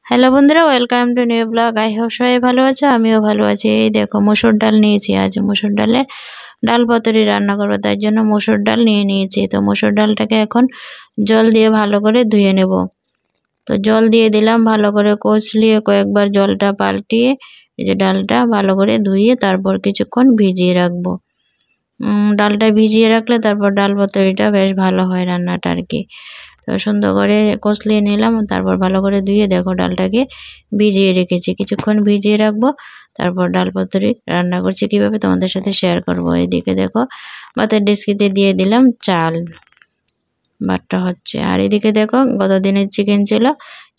Hello বন্ধুরা, welcome to new blog. I hope সবাই ভালো আছো, আমিও ভালো আছি। এই দেখো মসুর ডাল নিয়েছি, আজ মসুর ডালে ডাল পাতুরি রান্না করবো, তার জন্য মসুর ডাল নিয়ে নিয়েছি। তো মসুর ডালটাকে এখন জল দিয়ে ভালো করে ধুয়ে নেব। তো জল দিয়ে দিলাম, ভালো করে কষলিয়ে কয়েকবার জলটা পাল্টিয়ে এই যে ডালটা ভালো করে ধুয়ে তারপর কিছুক্ষণ ভিজিয়ে রাখবো। ডালটা ভিজিয়ে রাখলে তারপর ডাল পাতুরিটা বেশ ভালো হয় রান্নাটা আর কি। তো সুন্দর করে কষলিয়ে নিলাম, তারপর ভালো করে ধুয়ে দেখো ডালটাকে ভিজিয়ে রেখেছি, কিছুক্ষণ ভিজিয়ে রাখবো। তারপর ডাল পাতুরি রান্না করছি কীভাবে তোমাদের সাথে শেয়ার করব। এদিকে দেখো ভাতের ডেস্কিতে দিয়ে দিলাম চাল, ভাতটা হচ্ছে। আর এদিকে দেখো গত দিনের চিকেন ছিল,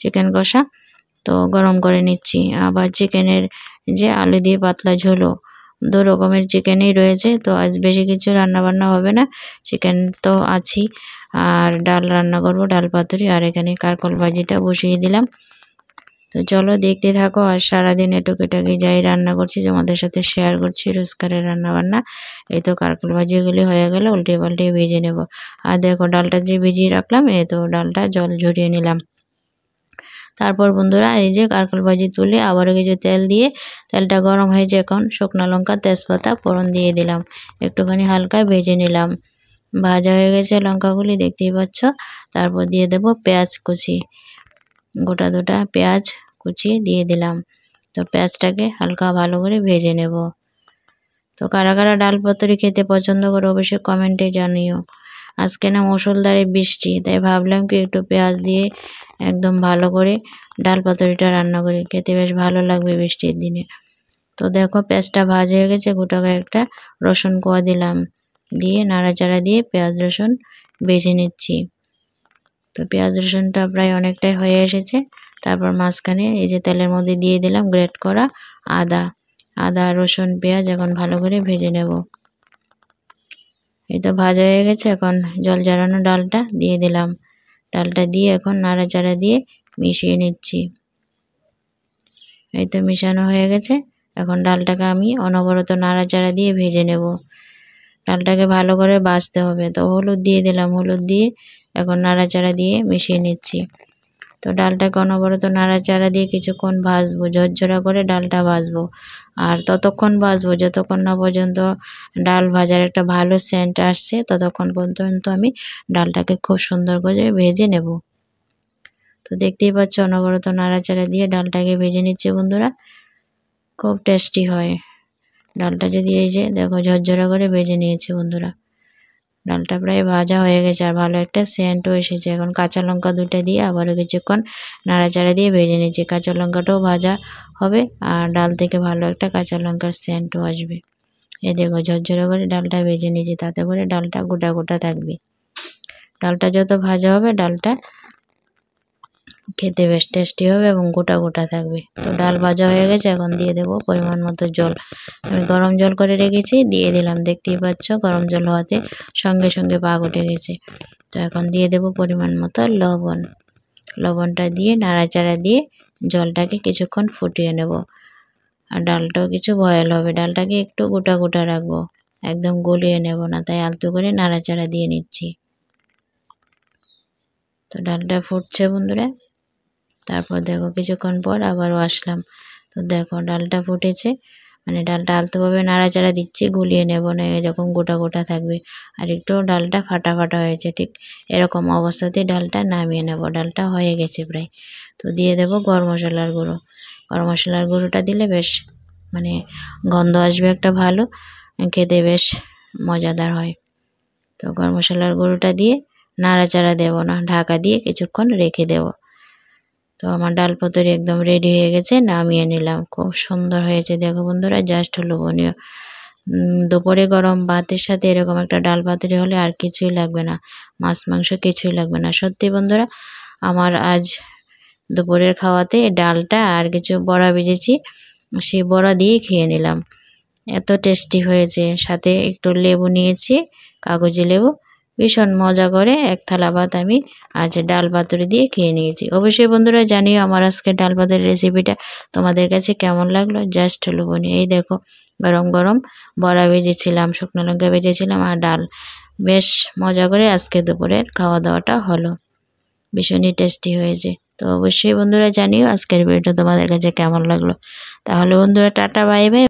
চিকেন কষা, তো গরম করে নিচ্ছি। আবার চিকেনের যে আলু দিয়ে পাতলা ঝোলও, দু রকমের চিকেনই রয়েছে। তো আজ বেশি কিছু রান্না বান্না হবে না, চিকেন তো আছেই। আর ডাল রান্না করব, ডাল পাতুরি। আর এখানে কারকল ভাজিটা বসিয়ে দিলাম। তো চলো দেখতে থাকো। আর সারাদিনে টুকিটাকি যাই রান্না করছি তোমাদের সাথে শেয়ার করছি, রোজকারের রান্না বান্না। এই তো কারকল ভাজিগুলি হয়ে গেলে উল্টে পাল্টে ভেজে নেব। আর দেখো ডালটা যে ভিজিয়ে রাখলাম, এই তো ডালটা জল ঝরিয়ে নিলাম। তারপর বন্ধুরা এই যে কারকল ভাজি তুলে আবারও কিছু তেল দিয়ে, তেলটা গরম হয়েছে, এখন শুকনো লঙ্কা তেজপাতা ফোড়ন দিয়ে দিলাম, একটুখানি হালকা ভেজে নিলাম। ভাজা হয়ে গেছে লঙ্কাগুলি, দেখতেই পাচ্ছ। তারপর দিয়ে দেব পেঁয়াজ কুচি, গোটা দুটা পেঁয়াজ কুচি দিয়ে দিলাম। তো পেঁয়াজটাকে হালকা ভালো করে ভেজে নেব। তো কারা কারা ডাল পাতুরি খেতে পছন্দ করো অবশ্যই কমেন্টে জানিও। আজকে না মুষলধারে বৃষ্টি, তাই ভাবলাম কি একটু পেঁয়াজ দিয়ে একদম ভালো করে ডাল পাতুরিটা রান্না করি, খেতে বেশ ভালো লাগবে বৃষ্টির দিনে। তো দেখো পেঁয়াজটা ভাজা হয়ে গেছে, গোটা কয়েকটা রসুন কোয়া দিলাম, দিয়ে নাড়াচাড়া দিয়ে পেঁয়াজ রসুন ভেজে নিচ্ছি। তো পেঁয়াজ রসুনটা প্রায় অনেকটাই হয়ে এসেছে। তারপর মাঝখানে এই যে তেলের মধ্যে দিয়ে দিলাম গ্রেট করা আদা রসুন পেঁয়াজ, এখন ভালো করে ভেজে নেব। এই তো ভাজা হয়ে গেছে, এখন জল ঝরানো ডালটা দিয়ে দিলাম। ডালটা দিয়ে এখন নাড়াচাড়া দিয়ে মিশিয়ে নিচ্ছি। এই তো মিশানো হয়ে গেছে, এখন ডালটাকে আমি অনবরত নাড়াচাড়া দিয়ে ভেজে নেব। ডালটাকে ভালো করে ভাজতে হবে। তো হলুদ দিয়ে দিলাম, হলুদ দিয়ে এখন নাড়াচাড়া দিয়ে মিশিয়ে নিচ্ছি। তো ডালটাকে অনবরত নাড়াচাড়া দিয়ে কিছুক্ষণ ভাজবো, ঝরঝরা করে ডালটা ভাজবো। আর ততক্ষণ ভাজবো যতক্ষণ না পর্যন্ত ডাল ভাজার একটা ভালো সেন্ট আসছে, ততক্ষণ পর্যন্ত আমি ডালটাকে খুব সুন্দর করে ভেজে নেব। তো দেখতেই পাচ্ছ অনবরত নাড়াচাড়া দিয়ে ডালটাকে ভেজে নিচ্ছে বন্ধুরা, খুব টেস্টি হয় ডালটা যদি এই যে দেখো ঝরঝরা করে ভেজে নিয়েছে বন্ধুরা। ডালটা প্রায় ভাজা হয়ে গেছে আর ভালো একটা সেন্টও এসেছে। এখন কাঁচা লঙ্কা দুটো দিয়ে আবারও কিছুক্ষণ নাড়াচাড়া দিয়ে ভেজে নিচ্ছি। কাঁচা লঙ্কাটাও ভাজা হবে আর ডাল থেকে ভালো একটা কাঁচা লঙ্কার সেন্টও আসবে। এই দেখো ঝরঝরা করে ডালটা ভেজে নিয়েছি, তাতে করে ডালটা গোটা গোটা থাকবে। ডালটা যত ভাজা হবে ডালটা খেতে বেশ টেস্টি হবে এবং গোটা গোটা থাকবে। তো ডাল ভাজা হয়ে গেছে, এখন দিয়ে দেব পরিমাণ মতো জল। আমি গরম জল করে রেখেছি, দিয়ে দিলাম। দেখতেই পাচ্ছ গরম জল হওয়াতে সঙ্গে সঙ্গে পাক উঠে গেছে। তো এখন দিয়ে দেব পরিমাণ মতো লবণ। লবণটা দিয়ে নাড়াচাড়া দিয়ে জলটাকে কিছুক্ষণ ফুটিয়ে নেব। আর ডালটাও কিছু বয়েল হবে, ডালটাকে একটু গোটা গোটা রাখবো, একদম গলিয়ে নেব না, তাই আলতো করে নাড়াচাড়া দিয়ে নিচ্ছি। তো ডালটা ফুটছে বন্ধুরা। তারপর দেখো কিছুক্ষণ পর আবারও আসলাম। তো দেখো ডালটা ফুটেছে, মানে ডালটা আলতোভাবে নাড়াচাড়া দিচ্ছি, গুলিয়ে নেব না, এরকম গোটা গোটা থাকবে। আর একটু ডালটা ফাটা ফাটা হয়েছে, ঠিক এরকম অবস্থাতে ডালটা নামিয়ে নেব। ডালটা হয়ে গেছে প্রায়। তো দিয়ে দেব গরম মশলার গুঁড়ো। গরম মশলার গুঁড়োটা দিলে বেশ মানে গন্ধ আসবে একটা ভালো, খেতে বেশ মজাদার হয়। তো গরম মশলার গুঁড়োটা দিয়ে নাড়াচাড়া দেব না, ঢাকা দিয়ে কিছুক্ষণ রেখে দেব। তো আমার ডাল পাতুরি একদম রেডি হয়ে গেছে, নামিয়ে নিলাম। খুব সুন্দর হয়েছে দেখো বন্ধুরা, জাস্ট লোভনীয়। দুপুরে গরম ভাতের সাথে এরকম একটা ডাল পাতুরি হলে আর কিছুই লাগবে না, মাছ মাংস কিছুই লাগবে না। সত্যি বন্ধুরা, আমার আজ দুপুরের খাওয়াতে ডালটা আর কিছু বড়া ভেজেছি, সেই বড়া দিয়েই খেয়ে নিলাম। এত টেস্টি হয়েছে, সাথে একটু লেবু নিয়েছি, কাগজি লেবু। ভীষণ মজা করে এক থালা ভাত আমি আজ ডাল পাতুরি দিয়ে খেয়ে নিয়েছি। অবশ্যই বন্ধুরা জানিও আমার আজকে ডাল পাতুরির রেসিপিটা তোমাদের কাছে কেমন লাগলো, জাস্ট লোভনীয়। এই দেখো গরম গরম বড়া ভেজেছিলাম, শুকনো লঙ্কা ভেজেছিলাম আর ডাল, বেশ মজা করে আজকে দুপুরের খাওয়া দাওয়াটা হলো, ভীষণই টেস্টি হয়েছে। তো অবশ্যই বন্ধুরা জানিও আজকের ভিডিওটা তোমাদের কাছে কেমন লাগলো। তাহলে বন্ধুরা টাটা বাই বাই।